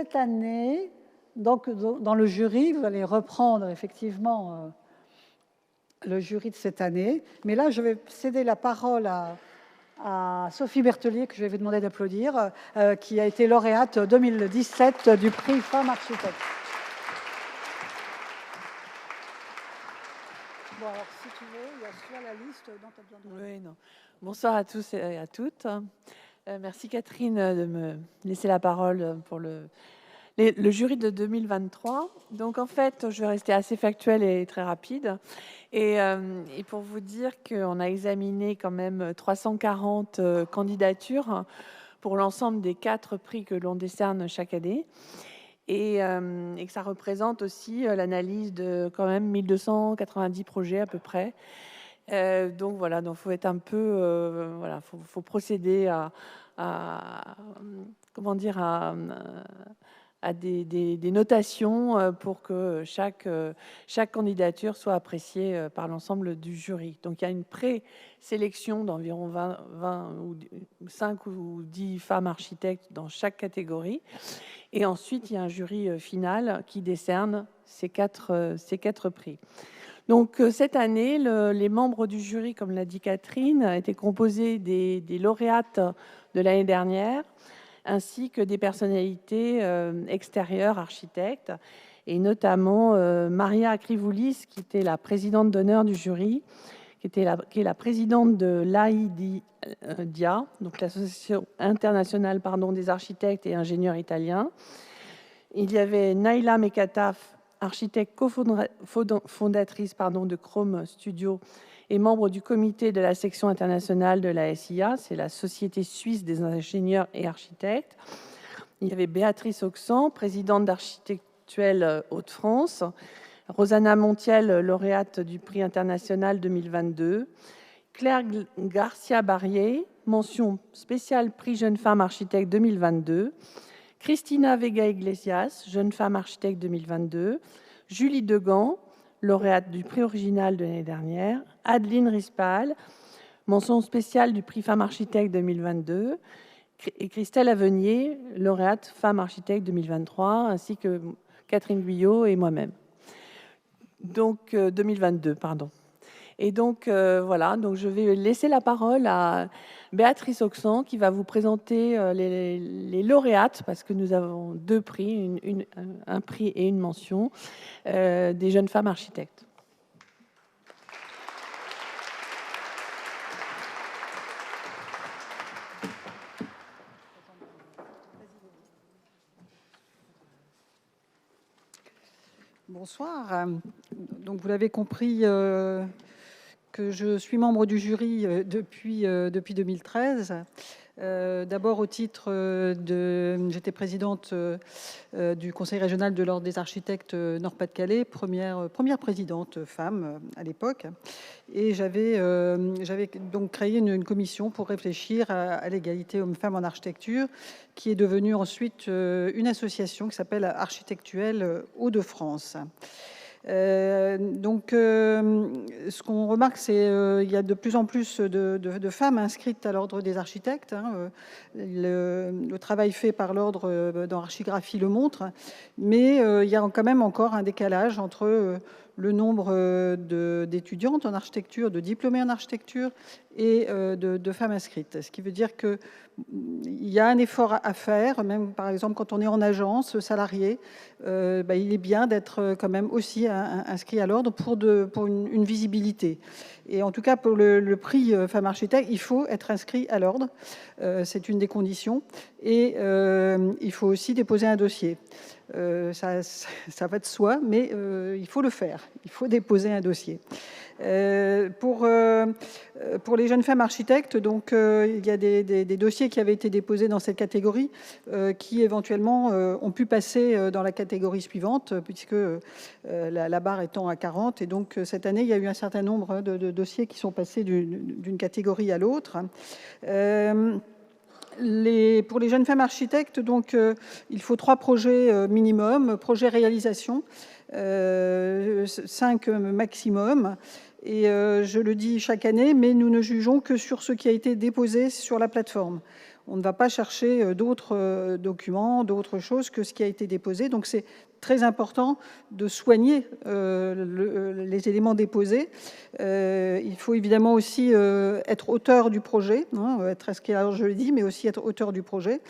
cette année, donc, dans le jury, vous allez reprendre effectivement le jury de cette année. Mais là, je vais céder la parole à Sophie Berthelier, que je vais vous demander d'applaudir, qui a été lauréate 2017 du prix Femmes Architectes. Bon, alors, si tu veux, il y a soit la liste dont tu as besoin de... Oui, non. Bonsoir à tous et à toutes. Merci Catherine de me laisser la parole pour le jury de 2023. Donc en fait, je vais rester assez factuelle et très rapide. Et pour vous dire qu'on a examiné quand même 340 candidatures pour l'ensemble des 4 prix que l'on décerne chaque année. Et que ça représente aussi l'analyse de quand même 1290 projets à peu près. Donc voilà, donc faut être un peu, voilà, faut procéder comment dire, à des notations pour que chaque candidature soit appréciée par l'ensemble du jury. Donc il y a une présélection d'environ 20 ou 5 ou 10 femmes architectes dans chaque catégorie. Et ensuite, il y a un jury final qui décerne ces quatre prix. Donc cette année, les membres du jury, comme l'a dit Catherine, étaient composés des lauréates de l'année dernière, ainsi que des personnalités extérieures, architectes, et notamment Maria Akrivoulis, qui était la présidente d'honneur du jury, qui est la présidente de l'AIDIA, donc l'Association internationale des architectes et ingénieurs italiens. Il y avait Naila Mekataf, architecte cofondatrice de Chrome Studio et membre du comité de la section internationale de la SIA, c'est la Société suisse des ingénieurs et architectes. Il y avait Béatrice Auxan, présidente d'Architectuelle Hauts-de-France, Rosanna Montiel, lauréate du prix international 2022, Claire Garcia-Barrier, mention spéciale prix Jeune Femme Architecte 2022, Cristina Vega Iglesias, jeune femme architecte 2022, Julie Degan, lauréate du prix original de l'année dernière, Adeline Rispal, mention spéciale du prix Femme Architecte 2022, et Christelle Avenier, lauréate Femme Architecte 2023, ainsi que Catherine Guyot et moi-même. Donc, 2022, pardon. Et donc, voilà, donc je vais laisser la parole à Béatrice Auxan, qui va vous présenter les lauréates, parce que nous avons 2 prix, un prix et une mention, des jeunes femmes architectes. Bonsoir. Donc, vous l'avez compris, que je suis membre du jury depuis 2013. D'abord au titre j'étais présidente du conseil régional de l'ordre des architectes Nord-Pas-de-Calais, première présidente femme à l'époque, et j'avais donc créé une commission pour réfléchir à l'égalité hommes-femmes en architecture, qui est devenue ensuite une association qui s'appelle Architectuelle Hauts-de-France. Donc, ce qu'on remarque, c'est il y a de plus en plus de femmes inscrites à l'ordre des architectes. Le travail fait par l'ordre dans Archigraphie le montre, mais il y a quand même encore un décalage entre le nombre d'étudiantes en architecture, de diplômées en architecture et de femmes inscrites. Ce qui veut dire que il y a un effort à faire, même par exemple quand on est en agence salarié, il est bien d'être quand même aussi inscrit à l'ordre pour une visibilité. Et en tout cas pour le prix Femmes Architectes, il faut être inscrit à l'ordre, c'est une des conditions, et il faut aussi déposer un dossier. Ça va de soi, mais il faut le faire, il faut déposer un dossier. Pour les jeunes femmes architectes, donc il y a des dossiers qui avaient été déposés dans cette catégorie qui éventuellement ont pu passer dans la catégorie suivante, puisque la barre étant à 40, et donc cette année il y a eu un certain nombre de dossiers qui sont passés d'une catégorie à l'autre. Pour les jeunes femmes architectes, donc il faut 3 projets minimum, projet réalisation, 5 maximum. Et je le dis chaque année, mais nous ne jugeons que sur ce qui a été déposé sur la plateforme. on ne va pas chercher d'autres documents, d'autres choses que ce qui a été déposé. Donc c'est très important de soigner les éléments déposés. Il faut évidemment aussi être auteur du projet, être inscrit, alors je le dis, mais aussi être auteur du projet,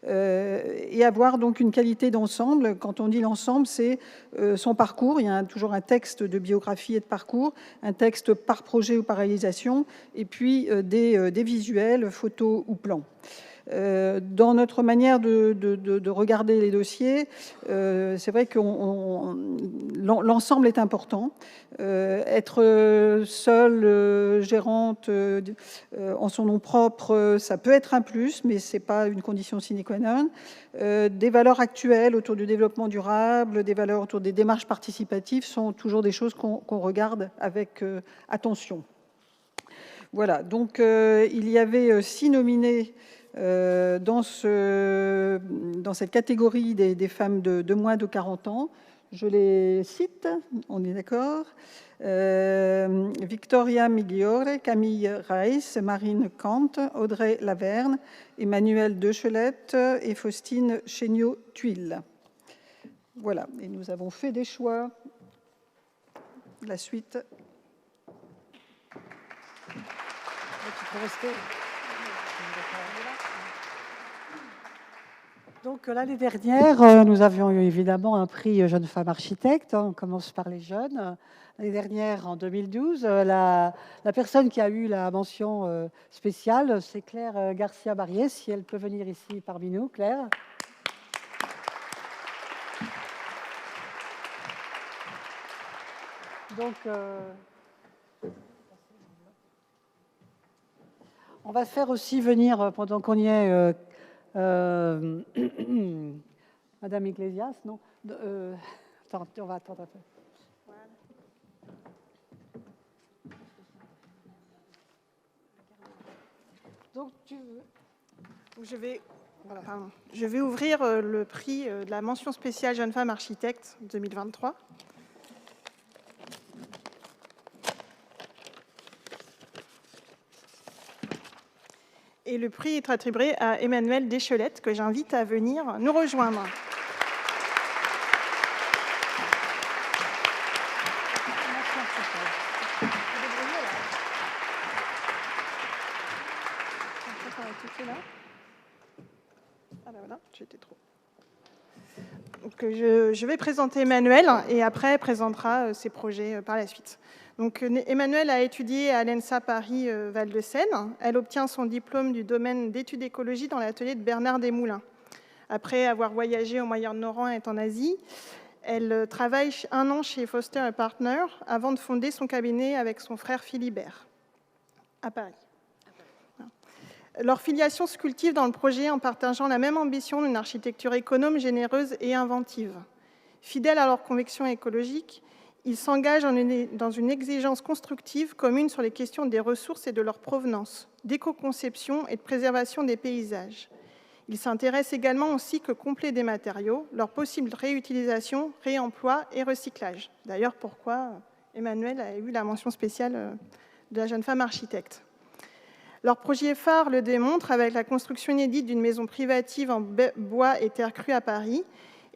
et avoir donc une qualité d'ensemble. Quand on dit l'ensemble, c'est son parcours. Il y a toujours un texte de biographie et de parcours, un texte par projet ou par réalisation, et puis des visuels, photos ou plans. Dans notre manière de regarder les dossiers, c'est vrai que l'ensemble est important. Être seule gérante en son nom propre, ça peut être un plus, mais c'est pas une condition sine qua non. Des valeurs actuelles autour du développement durable, des valeurs autour des démarches participatives sont toujours des choses qu'on regarde avec attention. Voilà, donc il y avait 6 nominés dans cette catégorie des femmes de moins de 40 ans. Je les cite, on est d'accord. Victoria Migliore, Camille Reiss, Marine Kant, Audrey Laverne, Emmanuelle Dechelette et Faustine Chéniaud-Tuile. Voilà, et nous avons fait des choix. La suite. Donc l'année dernière, nous avions eu évidemment un prix Jeune Femme Architecte. On commence par les jeunes. L'année dernière, en 2012, la personne qui a eu la mention spéciale, c'est Claire Garcia-Barrier. Si elle peut venir ici parmi nous, Claire. Donc, on va faire aussi venir, pendant qu'on y est, Madame Iglesias, non attends, on va attendre un peu. Donc, je vais ouvrir le prix de la mention spéciale Jeune Femme Architecte 2023. Et le prix est attribué à Emmanuelle Dechelette, que j'invite à venir nous rejoindre. Donc, je vais présenter Emmanuelle et après elle présentera ses projets par la suite. Donc, Emmanuelle a étudié à l'ENSA Paris Val-de-Seine. Elle obtient son diplôme du domaine d'études écologie dans l'atelier de Bernard Desmoulins. Après avoir voyagé au Moyen-Orient et en Asie, elle travaille 1 an chez Foster & Partners avant de fonder son cabinet avec son frère Philibert à Paris. Leur filiation se cultive dans le projet en partageant la même ambition d'une architecture économe, généreuse et inventive. Fidèles à leurs convictions écologiques, ils s'engagent dans une exigence constructive commune sur les questions des ressources et de leur provenance, d'éco-conception et de préservation des paysages. Ils s'intéressent également au cycle complet des matériaux, leur possible réutilisation, réemploi et recyclage. D'ailleurs, pourquoi Emmanuelle a eu la mention spéciale de la Jeune Femme Architecte. Leur projet phare le démontre avec la construction inédite d'une maison privative en bois et terre crue à Paris.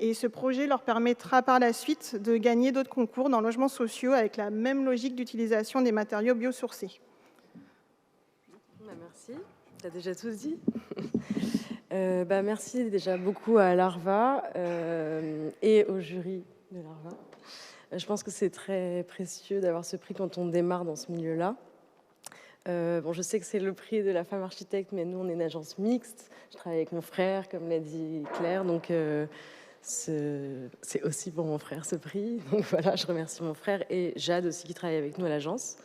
Et ce projet leur permettra par la suite de gagner d'autres concours dans logements sociaux avec la même logique d'utilisation des matériaux biosourcés. Merci, tu as déjà tout dit. Merci déjà beaucoup à l'ARVA et au jury de l'ARVA. Je pense que c'est très précieux d'avoir ce prix quand on démarre dans ce milieu-là. Je sais que c'est le prix de la femme architecte, mais nous, on est une agence mixte. Je travaille avec mon frère, comme l'a dit Claire, donc c'est aussi pour mon frère ce prix. Donc voilà, je remercie mon frère et Jade aussi qui travaille avec nous à l'agence.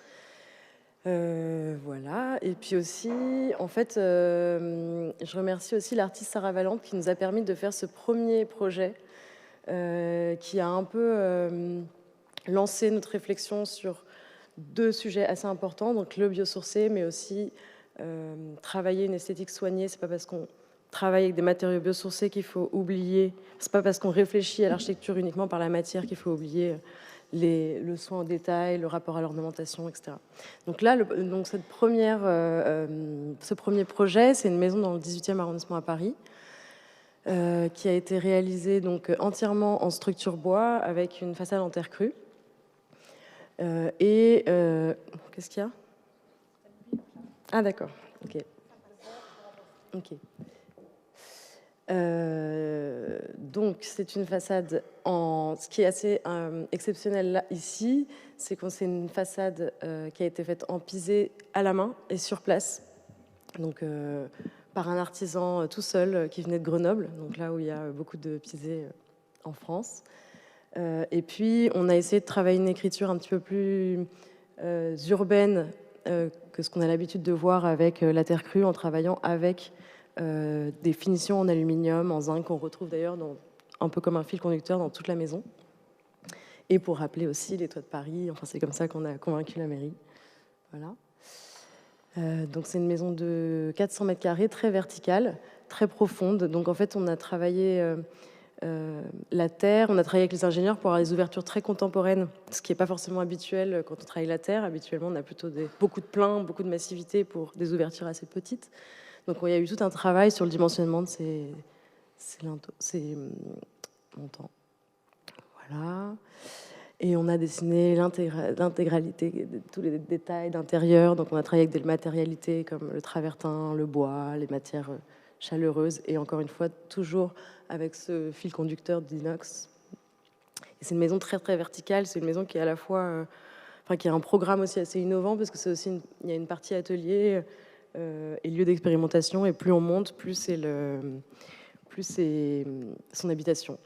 Voilà, et puis aussi, en fait, je remercie aussi l'artiste Sarah Valente qui nous a permis de faire ce premier projet qui a un peu lancé notre réflexion sur 2 sujets assez importants, donc le biosourcé, mais aussi travailler une esthétique soignée. C'est pas parce qu'on travaille avec des matériaux biosourcés qu'il faut oublier. C'est pas parce qu'on réfléchit à l'architecture uniquement par la matière qu'il faut oublier le soin au détail, le rapport à l'ornementation, etc. Donc là, donc ce premier projet, c'est une maison dans le 18e arrondissement à Paris, qui a été réalisée donc entièrement en structure bois avec une façade en terre crue. Qu'est-ce qu'il y a? Ah d'accord, ok. Donc c'est une façade ce qui est assez exceptionnel là, ici, c'est que c'est une façade qui a été faite en pisé à la main et sur place, donc par un artisan tout seul qui venait de Grenoble, donc là où il y a beaucoup de pisé en France. Et puis on a essayé de travailler une écriture un petit peu plus urbaine que ce qu'on a l'habitude de voir avec la terre crue, en travaillant avec des finitions en aluminium, en zinc, qu'on retrouve d'ailleurs un peu comme un fil conducteur dans toute la maison. Et pour rappeler aussi les toits de Paris, enfin c'est comme ça qu'on a convaincu la mairie. Voilà. Donc c'est une maison de 400 mètres carrés, très verticale, très profonde. Donc en fait on a travaillé la terre, on a travaillé avec les ingénieurs pour avoir des ouvertures très contemporaines, ce qui n'est pas forcément habituel quand on travaille la terre. Habituellement on a plutôt beaucoup de plein, beaucoup de massivité pour des ouvertures assez petites. Donc il y a eu tout un travail sur le dimensionnement de ces montants. Voilà. Et on a dessiné l'intégralité, tous les détails d'intérieur. Donc on a travaillé avec des matérialités comme le travertin, le bois, les matières chaleureuses. Et encore une fois, toujours avec ce fil conducteur d'inox. Et c'est une maison très très verticale. C'est une maison qui est à la fois, qui a un programme aussi assez innovant parce que c'est aussi il y a une partie atelier et lieu d'expérimentation. Et plus on monte, plus c'est son habitation.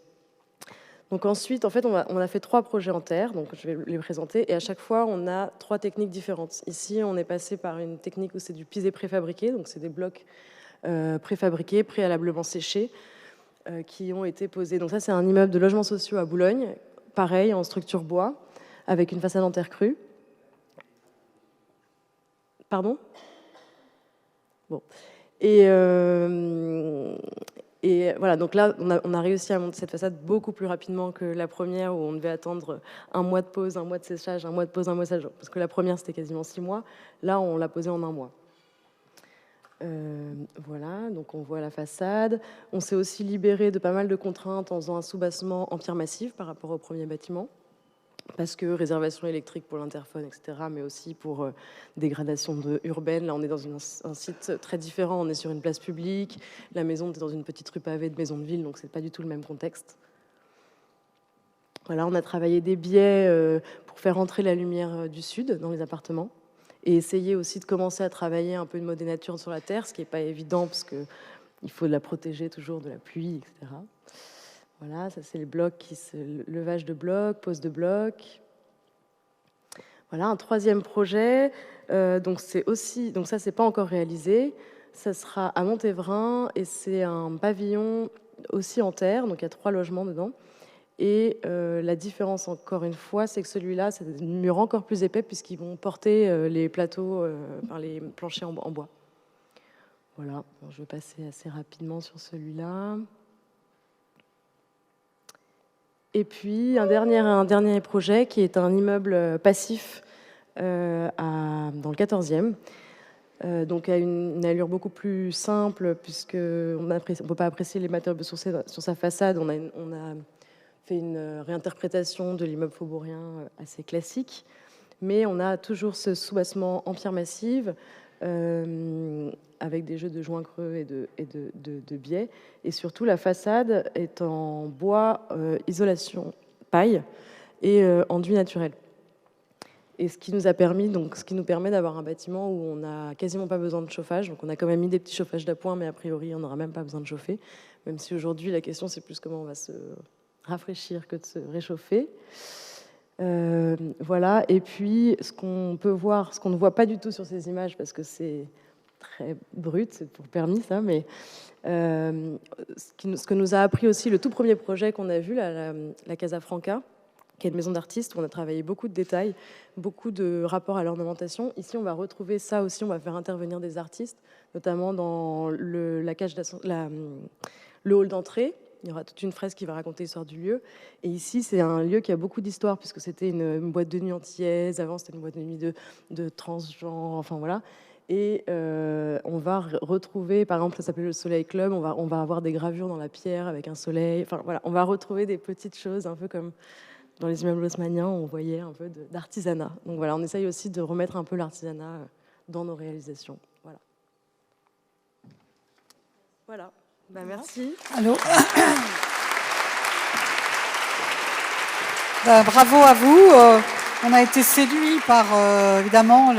Donc ensuite, en fait, on a fait 3 projets en terre, donc je vais les présenter, et à chaque fois, on a 3 techniques différentes. Ici, on est passé par une technique où c'est du pisé préfabriqué, donc c'est des blocs préfabriqués, préalablement séchés, qui ont été posés. Donc ça, c'est un immeuble de logements sociaux à Boulogne, pareil, en structure bois, avec une façade en terre crue. Pardon ? Bon. Et voilà, donc là, on a réussi à monter cette façade beaucoup plus rapidement que la première, où on devait attendre un mois de pause, un mois de séchage, un mois de pause, un mois de séchage. Parce que la première, c'était quasiment 6 mois. Là, on l'a posée en 1 mois. Voilà, donc on voit la façade. On s'est aussi libéré de pas mal de contraintes en faisant un soubassement en pierre massive par rapport au premier bâtiment. Parce que réservation électrique pour l'interphone, etc., mais aussi pour dégradation urbaine. Là, on est dans un site très différent. On est sur une place publique. La maison est dans une petite rue pavée de maison de ville, donc c'est pas du tout le même contexte. Voilà, on a travaillé des biais pour faire entrer la lumière du sud dans les appartements et essayer aussi de commencer à travailler un peu de mode et nature sur la terre, ce qui n'est pas évident parce qu'il faut la protéger toujours de la pluie, etc. Voilà, ça c'est les blocs, levage de blocs, pose de blocs. Voilà, un 3e projet. Donc ça c'est pas encore réalisé. Ça sera à Montévrain et c'est un pavillon aussi en terre. Donc il y a 3 logements dedans. Et la différence encore une fois, c'est que celui-là, c'est des murs encore plus épais puisqu'ils vont porter les plateaux, les planchers en bois. Voilà. Bon, je vais passer assez rapidement sur celui-là. Et puis un dernier projet qui est un immeuble passif dans le 14e, donc à une allure beaucoup plus simple puisque on ne peut pas apprécier les matériaux sur sa façade. On a fait une réinterprétation de l'immeuble faubourien assez classique, mais on a toujours ce soubassement en pierre massive avec des jeux de joints creux et de biais. Et surtout, la façade est en bois, isolation, paille et enduit naturel. Et ce qui nous permet d'avoir un bâtiment où on n'a quasiment pas besoin de chauffage. Donc on a quand même mis des petits chauffages d'appoint, mais a priori, on n'aura même pas besoin de chauffer. Même si aujourd'hui, la question, c'est plus comment on va se rafraîchir que de se réchauffer. Voilà. Et puis, ce qu'on peut voir, ce qu'on ne voit pas du tout sur ces images, parce que c'est très brut, c'est pour permis ça, mais ce que nous a appris aussi le tout premier projet qu'on a vu, la Casa Franca, qui est une maison d'artistes où on a travaillé beaucoup de détails, beaucoup de rapports à l'ornementation. Ici, on va retrouver ça aussi, on va faire intervenir des artistes, notamment dans le hall d'entrée. Il y aura toute une fresque qui va raconter l'histoire du lieu. Et ici, c'est un lieu qui a beaucoup d'histoire, puisque c'était une boîte de nuit antillaise. Avant, c'était une boîte de nuit de transgenres, enfin voilà. Et on va retrouver, par exemple, ça s'appelle le Soleil Club, on va avoir des gravures dans la pierre avec un soleil. Enfin voilà, on va retrouver des petites choses, un peu comme dans les immeubles haussmanniens, on voyait un peu d'artisanat. Donc voilà, on essaye aussi de remettre un peu l'artisanat dans nos réalisations. Voilà. Voilà. Ben, merci. Allô. Bravo à vous. On a été séduits par, évidemment,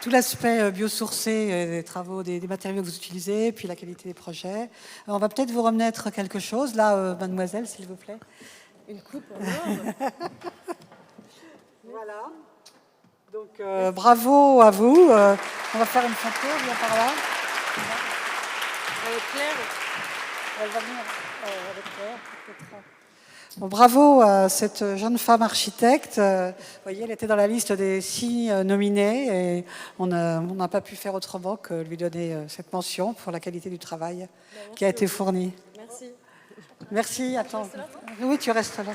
tout l'aspect biosourcé des travaux, des matériaux que vous utilisez, puis la qualité des projets. On va peut-être vous remettre quelque chose. Là, mademoiselle, s'il vous plaît. Une coupe en or. Voilà. Donc, bravo à vous. On va faire une photo, viens par là. Avec Claire. Elle va venir avec Claire, peut-être. Bon, bravo à cette jeune femme architecte. Vous voyez, elle était dans la liste des 6 nominés et on n'a pas pu faire autrement que lui donner cette mention pour la qualité du travail qui a été fourni. Merci. Merci. Attends. Oui, tu restes là.